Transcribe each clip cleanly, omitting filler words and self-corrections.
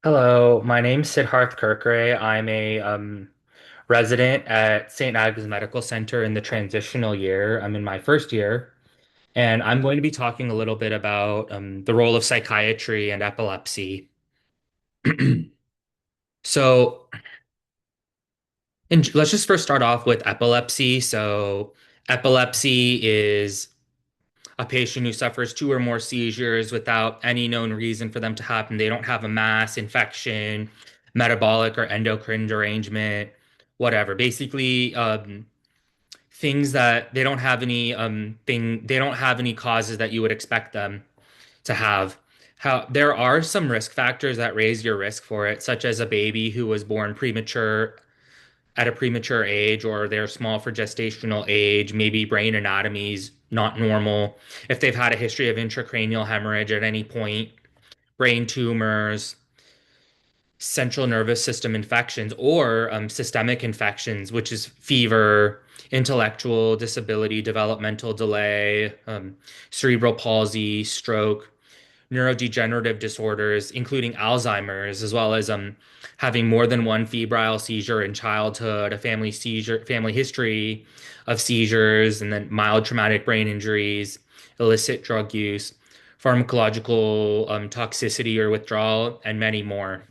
Hello, my name's Siddharth Kurkure. I'm a resident at St. Agnes Medical Center in the transitional year. I'm in my first year, and I'm going to be talking a little bit about the role of psychiatry and epilepsy. So, let's just first start off with epilepsy. So, epilepsy is a patient who suffers two or more seizures without any known reason for them to happen. They don't have a mass infection, metabolic or endocrine derangement, whatever. Basically, things that they don't have any causes that you would expect them to have. How there are some risk factors that raise your risk for it, such as a baby who was born premature at a premature age, or they're small for gestational age, maybe brain anatomy's not normal, if they've had a history of intracranial hemorrhage at any point, brain tumors, central nervous system infections, or systemic infections, which is fever, intellectual disability, developmental delay, cerebral palsy, stroke, neurodegenerative disorders, including Alzheimer's, as well as having more than one febrile seizure in childhood, a family history of seizures, and then mild traumatic brain injuries, illicit drug use, pharmacological toxicity or withdrawal, and many more.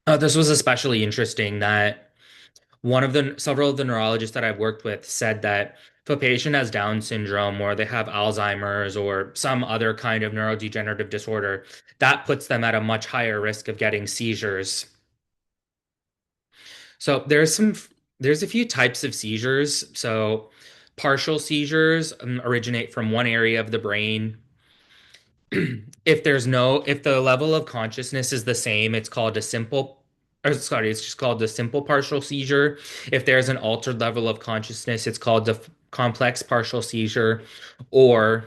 This was especially interesting that several of the neurologists that I've worked with said that if a patient has Down syndrome or they have Alzheimer's or some other kind of neurodegenerative disorder, that puts them at a much higher risk of getting seizures. So there's a few types of seizures. So partial seizures originate from one area of the brain. If the level of consciousness is the same, it's called a simple, or sorry, it's just called the simple partial seizure. If there's an altered level of consciousness, it's called the complex partial seizure, or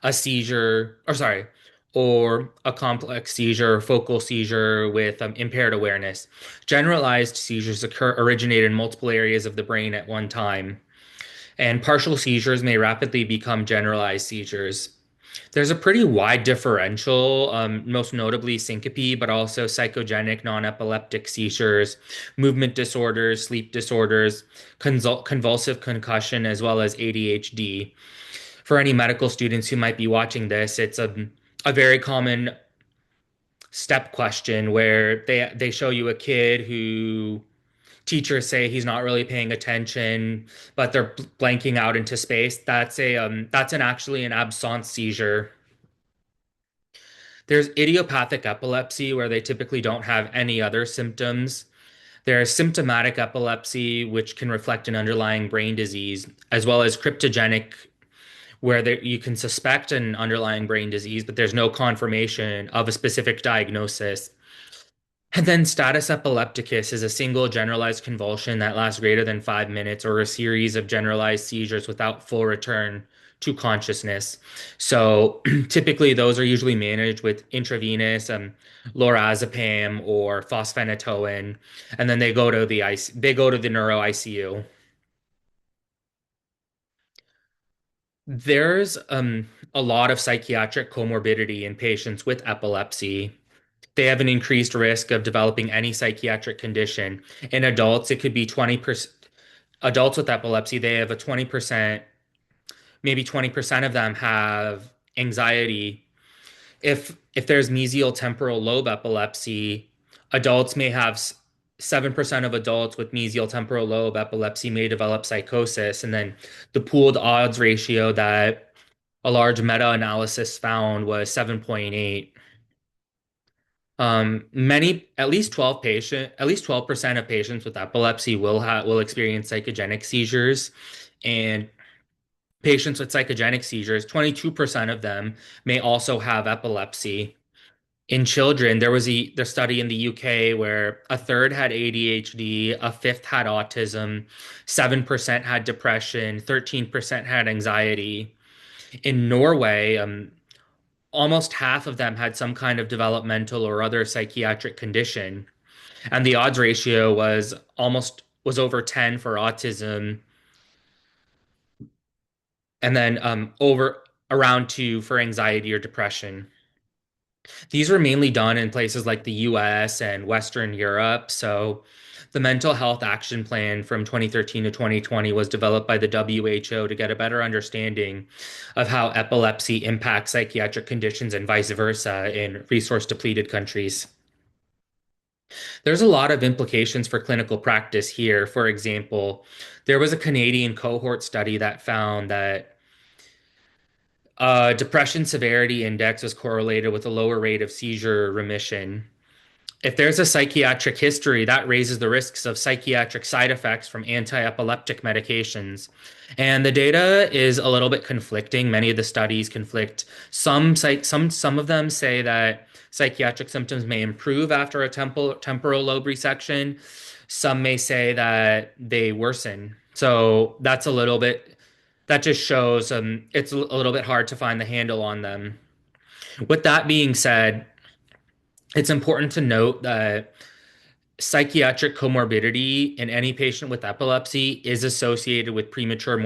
a seizure, or sorry, or a complex seizure, focal seizure with impaired awareness. Generalized seizures originate in multiple areas of the brain at one time, and partial seizures may rapidly become generalized seizures. There's a pretty wide differential, most notably syncope, but also psychogenic non-epileptic seizures, movement disorders, sleep disorders, convulsive concussion, as well as ADHD. For any medical students who might be watching this, it's a very common step question where they show you a kid who teachers say he's not really paying attention, but they're blanking out into space. That's actually an absence seizure. There's idiopathic epilepsy where they typically don't have any other symptoms. There's symptomatic epilepsy, which can reflect an underlying brain disease, as well as cryptogenic, where you can suspect an underlying brain disease, but there's no confirmation of a specific diagnosis. And then status epilepticus is a single generalized convulsion that lasts greater than 5 minutes or a series of generalized seizures without full return to consciousness. So typically those are usually managed with intravenous lorazepam or fosphenytoin, and then they go to the neuro ICU. There's a lot of psychiatric comorbidity in patients with epilepsy. They have an increased risk of developing any psychiatric condition. In adults, it could be 20%. Adults with epilepsy, they have a 20%, maybe 20% of them have anxiety. If there's mesial temporal lobe epilepsy, adults may have 7% of adults with mesial temporal lobe epilepsy may develop psychosis. And then the pooled odds ratio that a large meta-analysis found was 7.8. At least 12% of patients with epilepsy will experience psychogenic seizures, and patients with psychogenic seizures, 22% of them may also have epilepsy. In children, there was the study in the UK where a third had ADHD, a fifth had autism, 7% had depression, 13% had anxiety. In Norway, almost half of them had some kind of developmental or other psychiatric condition, and the odds ratio was over 10 for autism, and then over around 2 for anxiety or depression. These were mainly done in places like the US and Western Europe. So the Mental Health Action Plan from 2013 to 2020 was developed by the WHO to get a better understanding of how epilepsy impacts psychiatric conditions and vice versa in resource depleted countries. There's a lot of implications for clinical practice here. For example, there was a Canadian cohort study that found that depression severity index was correlated with a lower rate of seizure remission. If there's a psychiatric history, that raises the risks of psychiatric side effects from anti-epileptic medications. And the data is a little bit conflicting. Many of the studies conflict. Some of them say that psychiatric symptoms may improve after a temporal lobe resection. Some may say that they worsen. So that's a little bit, that just shows it's a little bit hard to find the handle on them. With that being said, it's important to note that psychiatric comorbidity in any patient with epilepsy is associated with premature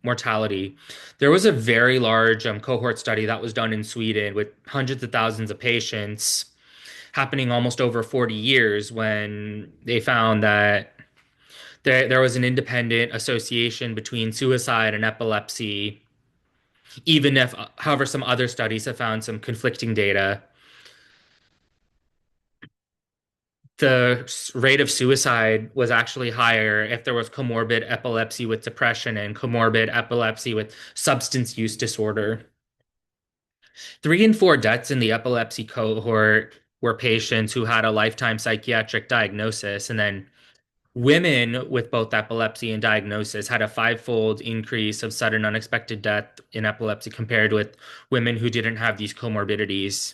mortality. There was a very large cohort study that was done in Sweden with hundreds of thousands of patients happening almost over 40 years when they found that there was an independent association between suicide and epilepsy, even if, however, some other studies have found some conflicting data. The rate of suicide was actually higher if there was comorbid epilepsy with depression and comorbid epilepsy with substance use disorder. 3 in 4 deaths in the epilepsy cohort were patients who had a lifetime psychiatric diagnosis, and then women with both epilepsy and diagnosis had a fivefold increase of sudden unexpected death in epilepsy compared with women who didn't have these comorbidities.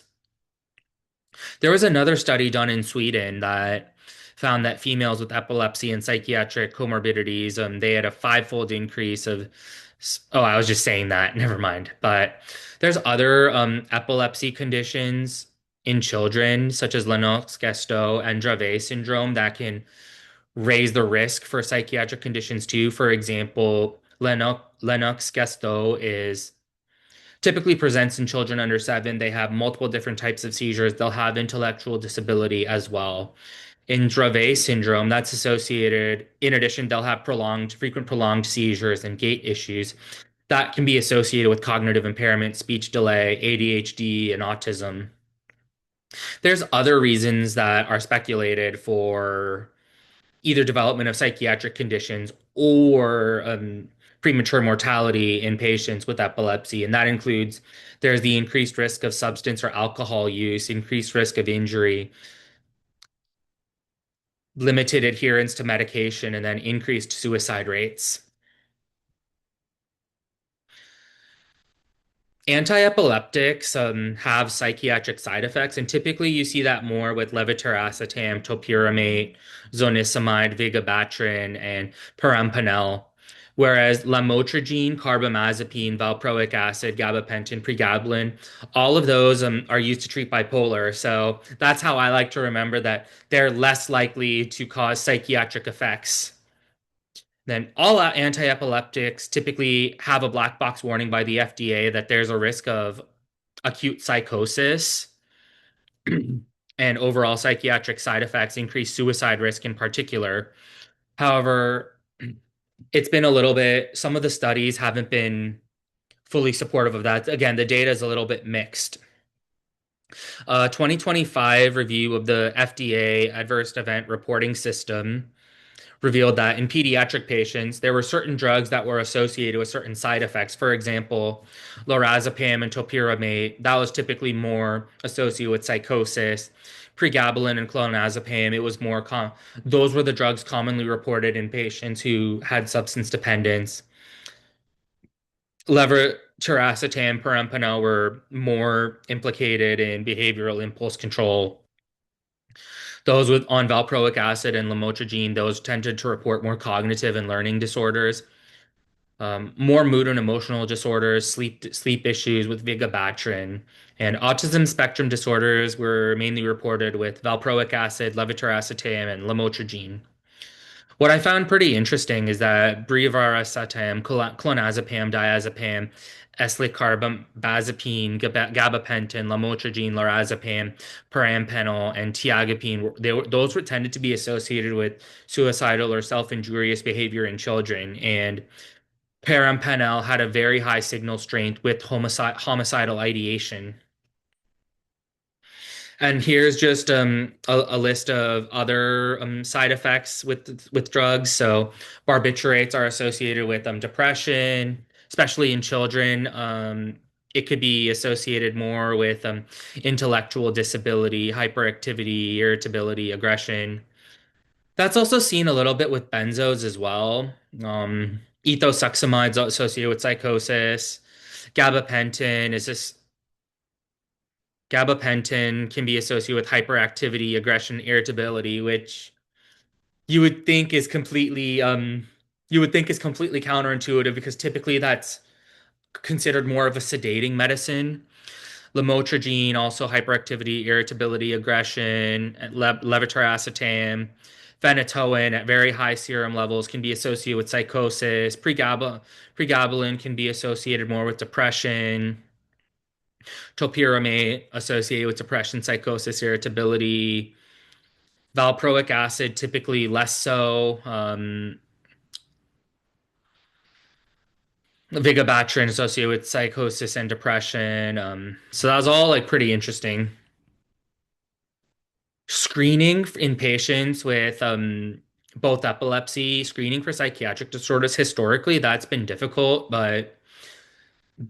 There was another study done in Sweden that found that females with epilepsy and psychiatric comorbidities, they had a fivefold increase of. Oh, I was just saying that. Never mind. But there's other epilepsy conditions in children, such as Lennox-Gastaut and Dravet syndrome, that can raise the risk for psychiatric conditions too. For example, Lennox-Gastaut is typically presents in children under 7. They have multiple different types of seizures. They'll have intellectual disability as well. In Dravet syndrome, that's associated, in addition, they'll have frequent prolonged seizures and gait issues that can be associated with cognitive impairment, speech delay, ADHD, and autism. There's other reasons that are speculated for either development of psychiatric conditions or premature mortality in patients with epilepsy. And that includes there's the increased risk of substance or alcohol use, increased risk of injury, limited adherence to medication, and then increased suicide rates. Anti-epileptics have psychiatric side effects, and typically you see that more with levetiracetam, topiramate, zonisamide, vigabatrin, and perampanel. Whereas lamotrigine, carbamazepine, valproic acid, gabapentin, pregabalin, all of those are used to treat bipolar. So that's how I like to remember that they're less likely to cause psychiatric effects. Then all anti-epileptics typically have a black box warning by the FDA that there's a risk of acute psychosis and overall psychiatric side effects, increased suicide risk in particular. However, it's been a little bit, some of the studies haven't been fully supportive of that. Again, the data is a little bit mixed. 2025 review of the FDA adverse event reporting system revealed that in pediatric patients, there were certain drugs that were associated with certain side effects. For example, lorazepam and topiramate, that was typically more associated with psychosis. Pregabalin and clonazepam, it was more those were the drugs commonly reported in patients who had substance dependence. Levetiracetam, perampanel were more implicated in behavioral impulse control. Those with on valproic acid and lamotrigine, those tended to report more cognitive and learning disorders, more mood and emotional disorders, sleep issues with vigabatrin, and autism spectrum disorders were mainly reported with valproic acid, levetiracetam, and lamotrigine. What I found pretty interesting is that brivaracetam, clonazepam, diazepam, eslicarbazepine, gabapentin, lamotrigine, lorazepam, perampanel, and tiagapine. Those were tended to be associated with suicidal or self-injurious behavior in children, and perampanel had a very high signal strength with homicidal ideation. And here's just a list of other side effects with drugs. So barbiturates are associated with depression, especially in children. It could be associated more with intellectual disability, hyperactivity, irritability, aggression. That's also seen a little bit with benzos as well. Ethosuxamides are associated with psychosis. Gabapentin is this Gabapentin can be associated with hyperactivity, aggression, irritability, which you would think is completely counterintuitive because typically that's considered more of a sedating medicine. Lamotrigine, also hyperactivity, irritability, aggression, levetiracetam, phenytoin at very high serum levels can be associated with psychosis. Pregabalin can be associated more with depression. Topiramate associated with depression, psychosis, irritability. Valproic acid typically less so. Vigabatrin associated with psychosis and depression. So that was all like pretty interesting. Screening in patients with both epilepsy, screening for psychiatric disorders, historically, that's been difficult, but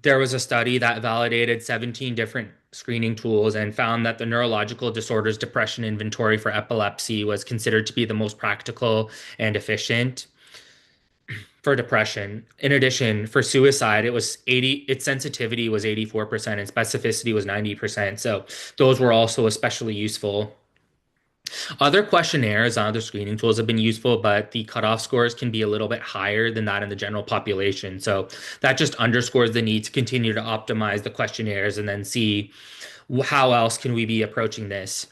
there was a study that validated 17 different screening tools and found that the neurological disorders depression inventory for epilepsy was considered to be the most practical and efficient for depression. In addition, for suicide, its sensitivity was 84% and specificity was 90%. So those were also especially useful. Other questionnaires and other screening tools have been useful, but the cutoff scores can be a little bit higher than that in the general population. So that just underscores the need to continue to optimize the questionnaires and then see how else can we be approaching this.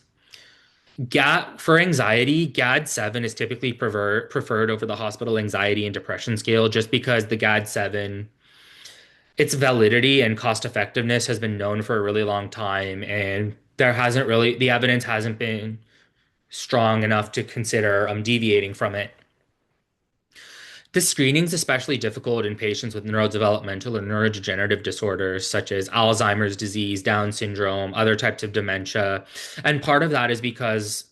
For anxiety, GAD-7 is typically preferred over the hospital anxiety and depression scale just because the GAD-7, its validity and cost effectiveness has been known for a really long time, and the evidence hasn't been strong enough to consider deviating from it. This screening is especially difficult in patients with neurodevelopmental or neurodegenerative disorders such as Alzheimer's disease, Down syndrome, other types of dementia. And part of that is because,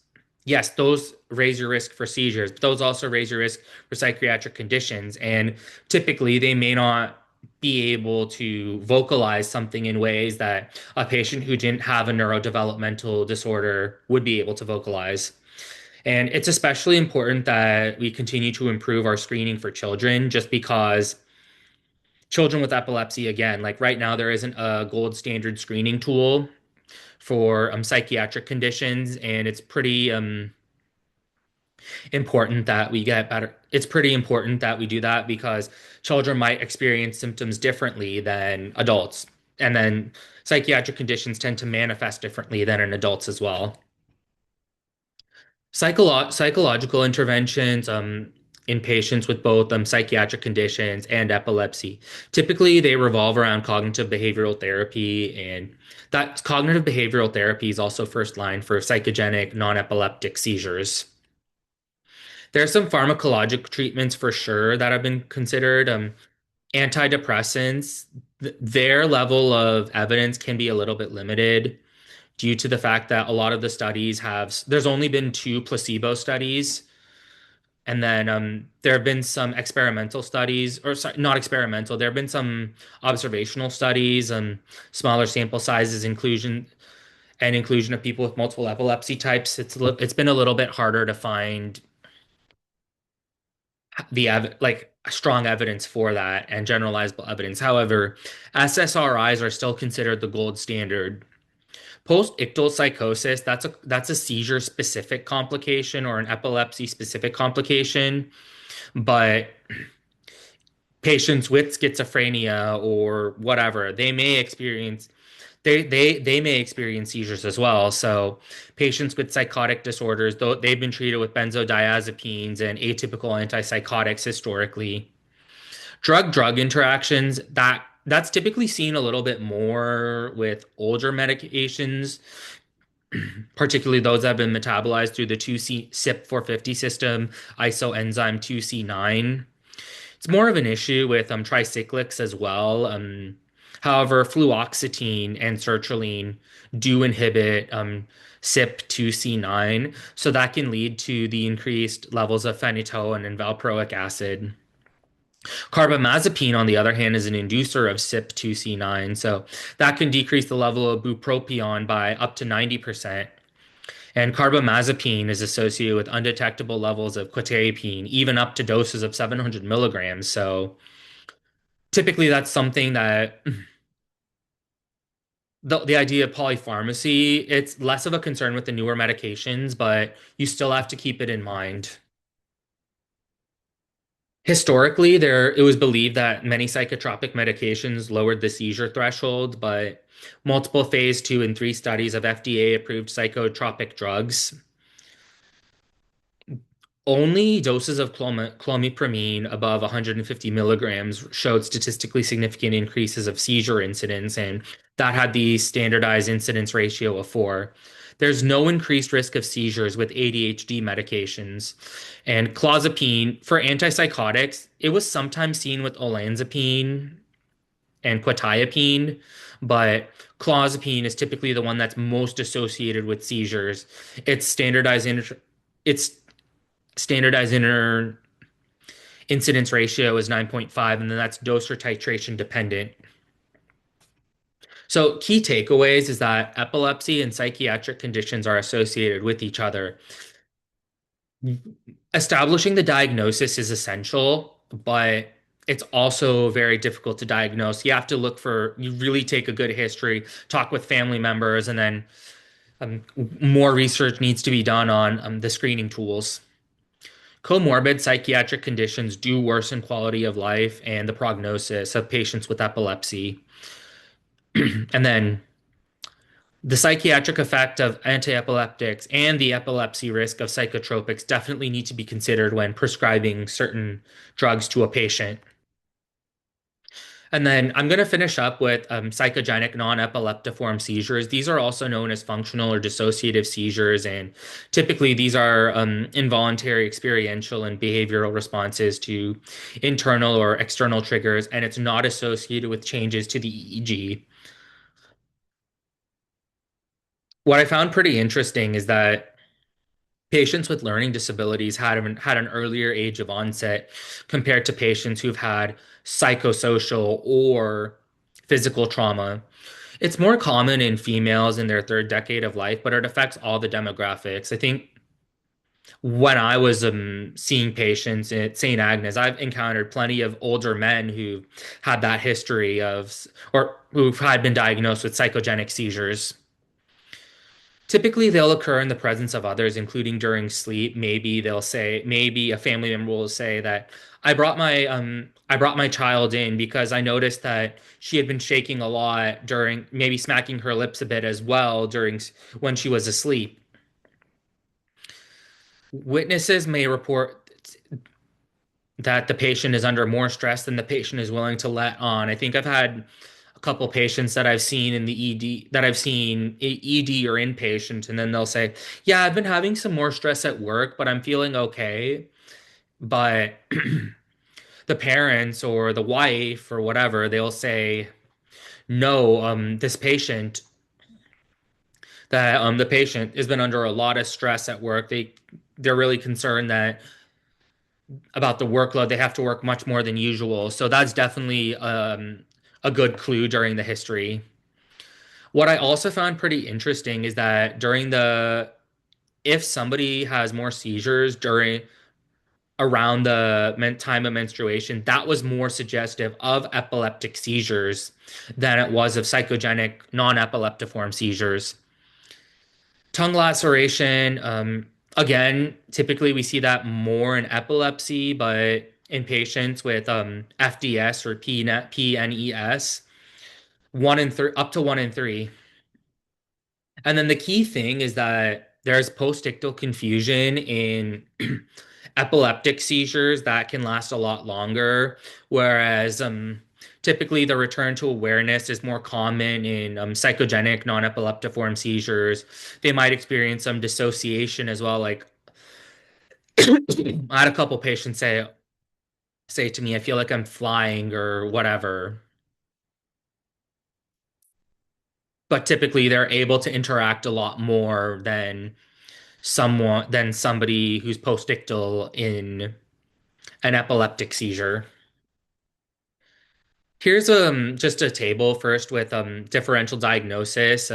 yes, those raise your risk for seizures, but those also raise your risk for psychiatric conditions. And typically, they may not be able to vocalize something in ways that a patient who didn't have a neurodevelopmental disorder would be able to vocalize. And it's especially important that we continue to improve our screening for children, just because children with epilepsy, again, like right now, there isn't a gold standard screening tool for psychiatric conditions, and it's pretty important that we get better. It's pretty important that we do that because children might experience symptoms differently than adults, and then psychiatric conditions tend to manifest differently than in adults as well. Psychological interventions in patients with both psychiatric conditions and epilepsy. Typically, they revolve around cognitive behavioral therapy, and that cognitive behavioral therapy is also first line for psychogenic non-epileptic seizures. There are some pharmacologic treatments for sure that have been considered. Antidepressants, their level of evidence can be a little bit limited due to the fact that a lot of the studies there's only been two placebo studies. And then there have been some experimental studies, or sorry, not experimental, there have been some observational studies, smaller sample sizes, inclusion of people with multiple epilepsy types. It's been a little bit harder to find like strong evidence for that and generalizable evidence. However, SSRIs are still considered the gold standard. Post-ictal psychosis, that's a seizure specific complication or an epilepsy specific complication, but patients with schizophrenia or whatever, they may experience seizures as well. So patients with psychotic disorders, though they've been treated with benzodiazepines and atypical antipsychotics historically. Drug-drug interactions, that That's typically seen a little bit more with older medications, particularly those that have been metabolized through the 2C CYP450 system, isoenzyme 2C9. It's more of an issue with tricyclics as well. However, fluoxetine and sertraline do inhibit CYP2C9, so that can lead to the increased levels of phenytoin and valproic acid. Carbamazepine, on the other hand, is an inducer of CYP2C9, so that can decrease the level of bupropion by up to 90%. And carbamazepine is associated with undetectable levels of quetiapine, even up to doses of 700 milligrams. So typically, that's something that the idea of polypharmacy, it's less of a concern with the newer medications, but you still have to keep it in mind. Historically, it was believed that many psychotropic medications lowered the seizure threshold, but multiple phase 2 and 3 studies of FDA approved psychotropic drugs, only doses of clomipramine above 150 milligrams showed statistically significant increases of seizure incidence, and that had the standardized incidence ratio of 4. There's no increased risk of seizures with ADHD medications. And clozapine, for antipsychotics, it was sometimes seen with olanzapine and quetiapine, but clozapine is typically the one that's most associated with seizures. Its standardized inter its standardized inner incidence ratio is 9.5, and then that's dose or titration dependent. So, key takeaways is that epilepsy and psychiatric conditions are associated with each other. Establishing the diagnosis is essential, but it's also very difficult to diagnose. You really take a good history, talk with family members, and then more research needs to be done on the screening tools. Comorbid psychiatric conditions do worsen quality of life and the prognosis of patients with epilepsy. And then the psychiatric effect of antiepileptics and the epilepsy risk of psychotropics definitely need to be considered when prescribing certain drugs to a patient. And then I'm going to finish up with psychogenic non-epileptiform seizures. These are also known as functional or dissociative seizures, and typically these are involuntary, experiential, and behavioral responses to internal or external triggers, and it's not associated with changes to the EEG. What I found pretty interesting is that patients with learning disabilities had an earlier age of onset compared to patients who've had psychosocial or physical trauma. It's more common in females in their third decade of life, but it affects all the demographics. I think when I was seeing patients at St. Agnes, I've encountered plenty of older men who had that history or who've had been diagnosed with psychogenic seizures. Typically, they'll occur in the presence of others, including during sleep. Maybe a family member will say that I brought my child in because I noticed that she had been shaking a lot during, maybe smacking her lips a bit as well when she was asleep. Witnesses may report that the patient is under more stress than the patient is willing to let on. I think I've had a couple patients that I've seen in the ED that I've seen ED or inpatient, and then they'll say, "Yeah, I've been having some more stress at work, but I'm feeling okay." But the parents or the wife or whatever, they'll say, "No, the patient has been under a lot of stress at work. They're really concerned that about the workload. They have to work much more than usual." So that's definitely a good clue during the history. What I also found pretty interesting is that if somebody has more seizures during around the time of menstruation, that was more suggestive of epileptic seizures than it was of psychogenic non-epileptiform seizures. Tongue laceration, again, typically we see that more in epilepsy, but in patients with FDS or PNES, up to 1 in 3. And then the key thing is that there's postictal confusion in epileptic seizures that can last a lot longer, whereas Typically, the return to awareness is more common in psychogenic non-epileptiform seizures. They might experience some dissociation as well. Like I had a couple patients say to me, "I feel like I'm flying" or whatever. But typically, they're able to interact a lot more than somebody who's postictal in an epileptic seizure. Here's just a table first with differential diagnosis.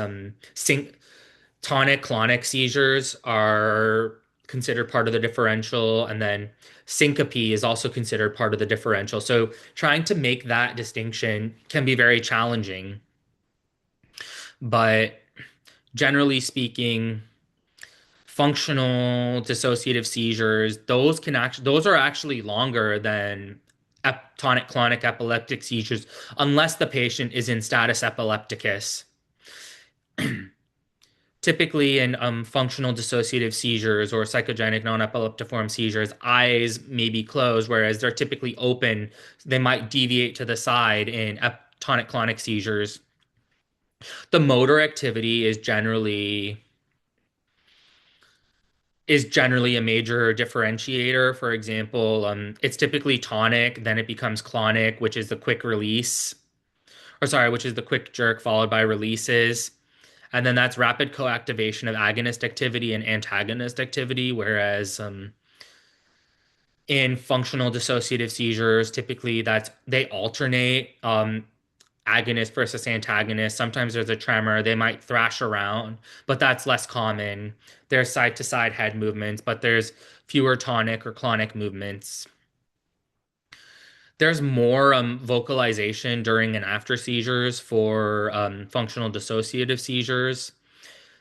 Tonic-clonic seizures are considered part of the differential, and then syncope is also considered part of the differential. So trying to make that distinction can be very challenging. But generally speaking, functional dissociative seizures, those are actually longer than tonic-clonic epileptic seizures, unless the patient is in status epilepticus. Typically, in functional dissociative seizures or psychogenic non-epileptiform seizures, eyes may be closed, whereas they're typically open. They might deviate to the side in tonic-clonic seizures. The motor activity is generally a major differentiator. For example, it's typically tonic, then it becomes clonic, which is the quick release, or sorry, which is the quick jerk followed by releases. And then that's rapid coactivation of agonist activity and antagonist activity, whereas in functional dissociative seizures, typically they alternate agonist versus antagonist. Sometimes there's a tremor, they might thrash around, but that's less common. There's side to side head movements, but there's fewer tonic or clonic movements. There's more vocalization during and after seizures for functional dissociative seizures.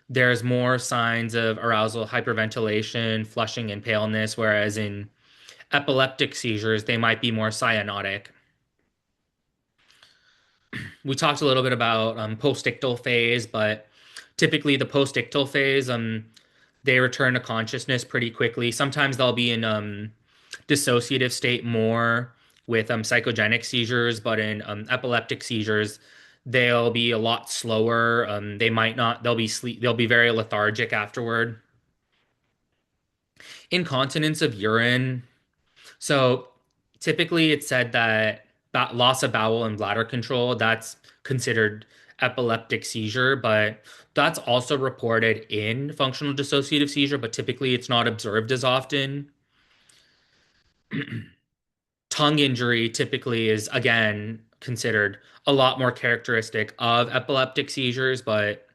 There's more signs of arousal, hyperventilation, flushing, and paleness, whereas in epileptic seizures, they might be more cyanotic. We talked a little bit about postictal phase, but typically the postictal phase, they return to consciousness pretty quickly. Sometimes they'll be in dissociative state more with psychogenic seizures, but in epileptic seizures, they'll be a lot slower. They might not, they'll be very lethargic afterward. Incontinence of urine. So typically it's said that loss of bowel and bladder control, that's considered epileptic seizure, but that's also reported in functional dissociative seizure, but typically it's not observed as often. Tongue injury typically is again considered a lot more characteristic of epileptic seizures, but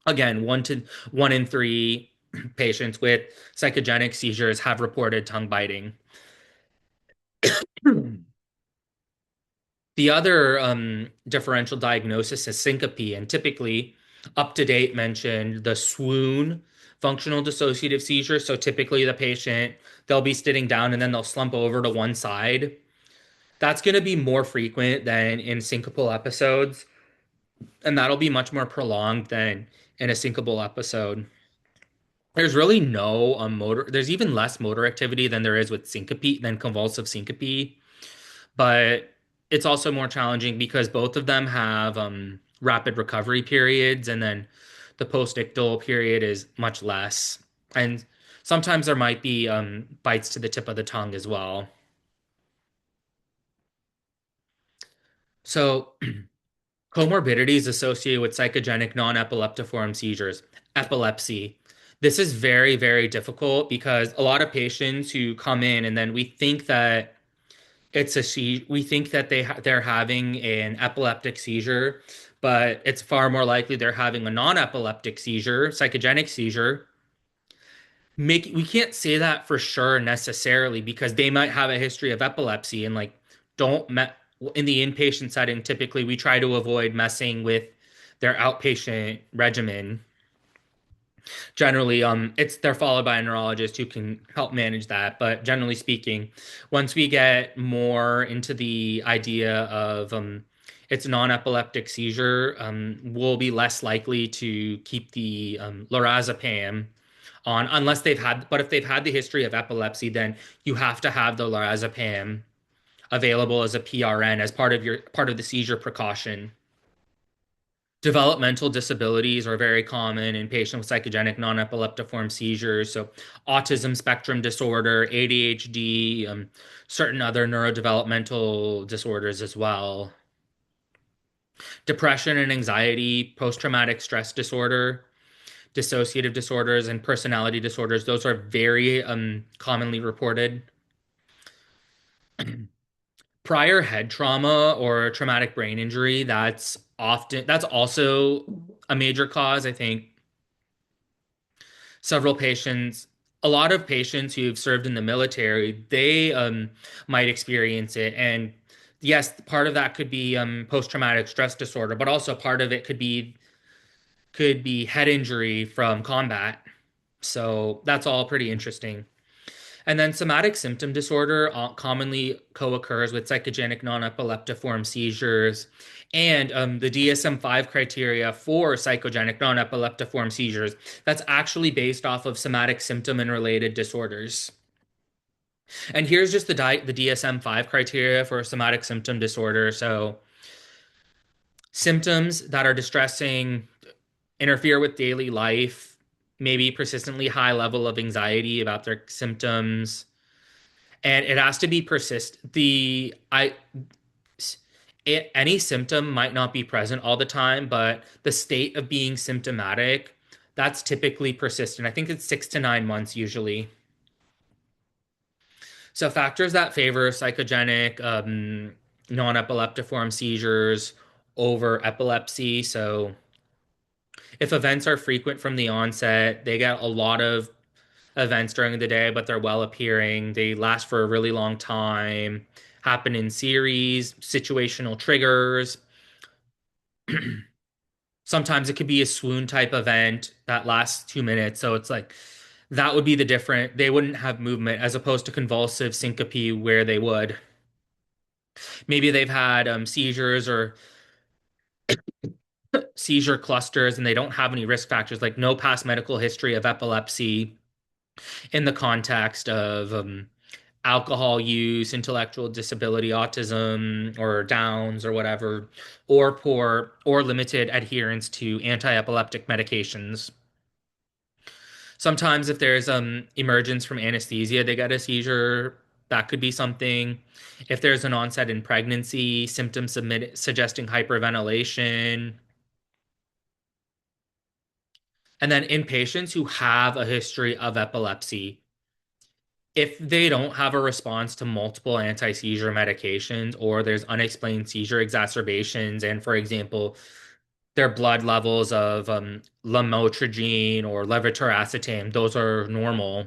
again, one in three patients with psychogenic seizures have reported tongue biting. The other differential diagnosis is syncope, and typically up to date mentioned the swoon functional dissociative seizure. So typically the patient, they'll be sitting down and then they'll slump over to one side. That's going to be more frequent than in syncopal episodes, and that'll be much more prolonged than in a syncopal episode. There's really no there's even less motor activity than there is with than convulsive syncope, but it's also more challenging because both of them have rapid recovery periods, and then the postictal period is much less. And sometimes there might be bites to the tip of the tongue as well. So, comorbidities associated with psychogenic non-epileptiform seizures, epilepsy. This is very, very difficult because a lot of patients who come in and then we think that we think that they're having an epileptic seizure, but it's far more likely they're having a non-epileptic seizure, psychogenic seizure. We can't say that for sure necessarily because they might have a history of epilepsy and like don't me in the inpatient setting, typically we try to avoid messing with their outpatient regimen. Generally, it's they're followed by a neurologist who can help manage that. But generally speaking, once we get more into the idea of it's non-epileptic seizure, we'll be less likely to keep the lorazepam on unless they've had. But if they've had the history of epilepsy, then you have to have the lorazepam available as a PRN as part of the seizure precaution. Developmental disabilities are very common in patients with psychogenic non-epileptiform seizures. So, autism spectrum disorder, ADHD, certain other neurodevelopmental disorders as well. Depression and anxiety, post-traumatic stress disorder, dissociative disorders, and personality disorders. Those are very commonly reported. Prior head trauma or traumatic brain injury, that's also a major cause. I think several patients, a lot of patients who've served in the military, they might experience it. And yes, part of that could be post-traumatic stress disorder, but also part of it could be head injury from combat. So that's all pretty interesting. And then somatic symptom disorder commonly co-occurs with psychogenic non-epileptiform seizures. And the DSM-5 criteria for psychogenic non-epileptiform seizures, that's actually based off of somatic symptom and related disorders. And here's just the DSM-5 criteria for somatic symptom disorder. So symptoms that are distressing, interfere with daily life, maybe persistently high level of anxiety about their symptoms, and it has to be persist the I any symptom might not be present all the time, but the state of being symptomatic, that's typically persistent. I think it's 6 to 9 months usually. So factors that favor psychogenic non-epileptiform seizures over epilepsy. So if events are frequent from the onset, they get a lot of events during the day, but they're well appearing. They last for a really long time, happen in series, situational triggers. Sometimes it could be a swoon type event that lasts 2 minutes. So it's like that would be the different. They wouldn't have movement as opposed to convulsive syncope where they would. Maybe they've had seizures or seizure clusters and they don't have any risk factors, like no past medical history of epilepsy in the context of alcohol use, intellectual disability, autism, or Downs, or whatever, or poor or limited adherence to anti-epileptic medications. Sometimes, if there's emergence from anesthesia, they get a seizure. That could be something. If there's an onset in pregnancy, suggesting hyperventilation. And then in patients who have a history of epilepsy, if they don't have a response to multiple anti-seizure medications or there's unexplained seizure exacerbations, and for example, their blood levels of lamotrigine or levetiracetam, those are normal,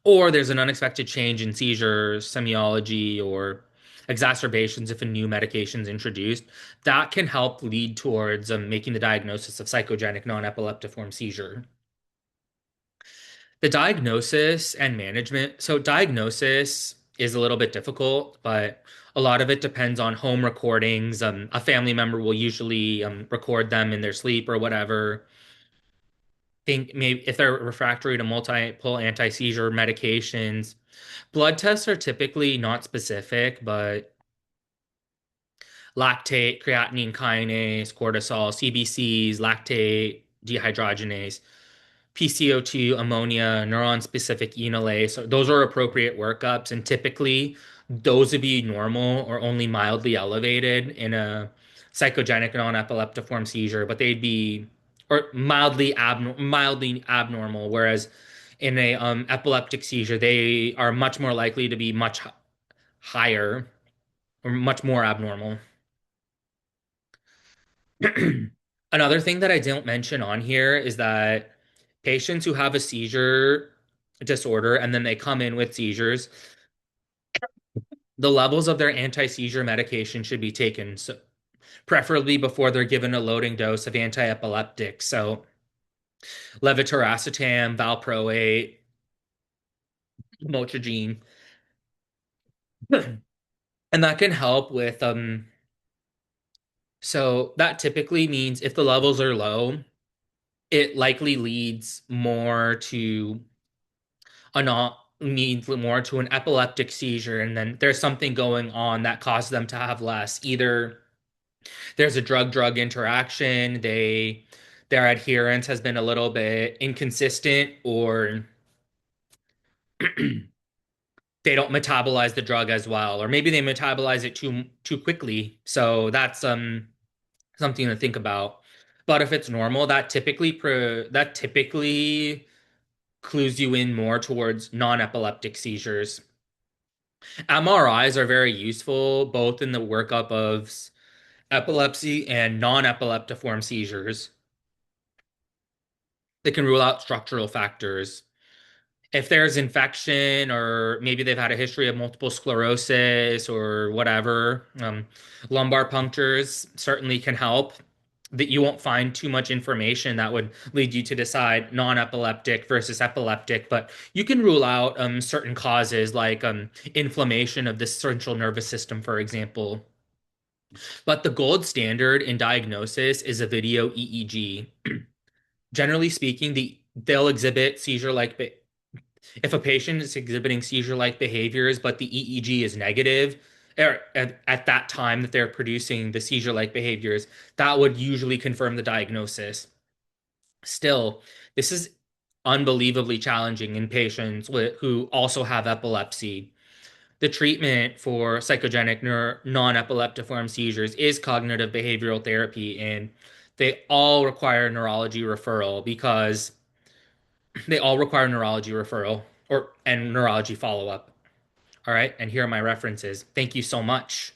or there's an unexpected change in seizure semiology or exacerbations if a new medication is introduced, that can help lead towards making the diagnosis of psychogenic non-epileptiform seizure. The diagnosis and management. So, diagnosis is a little bit difficult, but a lot of it depends on home recordings. A family member will usually record them in their sleep or whatever. Think maybe if they're refractory to multiple anti-seizure medications. Blood tests are typically not specific, but lactate, creatinine kinase, cortisol, CBCs, lactate, dehydrogenase, PCO2, ammonia, neuron-specific enolase. So those are appropriate workups, and typically those would be normal or only mildly elevated in a psychogenic non-epileptiform seizure, but they'd be or mildly abnormal, whereas in a epileptic seizure, they are much more likely to be much higher or much more abnormal. Another thing that I don't mention on here is that patients who have a seizure disorder and then they come in with seizures, the levels of their anti-seizure medication should be taken, so preferably before they're given a loading dose of anti-epileptic. So levetiracetam, valproate, lamotrigine, and that can help with so that typically means if the levels are low, it likely leads more to a non leads more to an epileptic seizure, and then there's something going on that causes them to have less. Either there's a drug-drug interaction, their adherence has been a little bit inconsistent, or they don't metabolize the drug as well, or maybe they metabolize it too quickly. So that's something to think about. But if it's normal, that typically clues you in more towards non-epileptic seizures. MRIs are very useful both in the workup of epilepsy and non-epileptiform seizures. They can rule out structural factors. If there's infection, or maybe they've had a history of multiple sclerosis or whatever, lumbar punctures certainly can help. That you won't find too much information that would lead you to decide non-epileptic versus epileptic, but you can rule out certain causes like inflammation of the central nervous system, for example. But the gold standard in diagnosis is a video EEG. Generally speaking, they'll exhibit seizure-like. If a patient is exhibiting seizure-like behaviors, but the EEG is negative, or at that time that they're producing the seizure-like behaviors, that would usually confirm the diagnosis. Still, this is unbelievably challenging in patients who also have epilepsy. The treatment for psychogenic non-epileptiform seizures is cognitive behavioral therapy, and they all require neurology referral because they all require neurology referral or and neurology follow-up. All right, and here are my references. Thank you so much.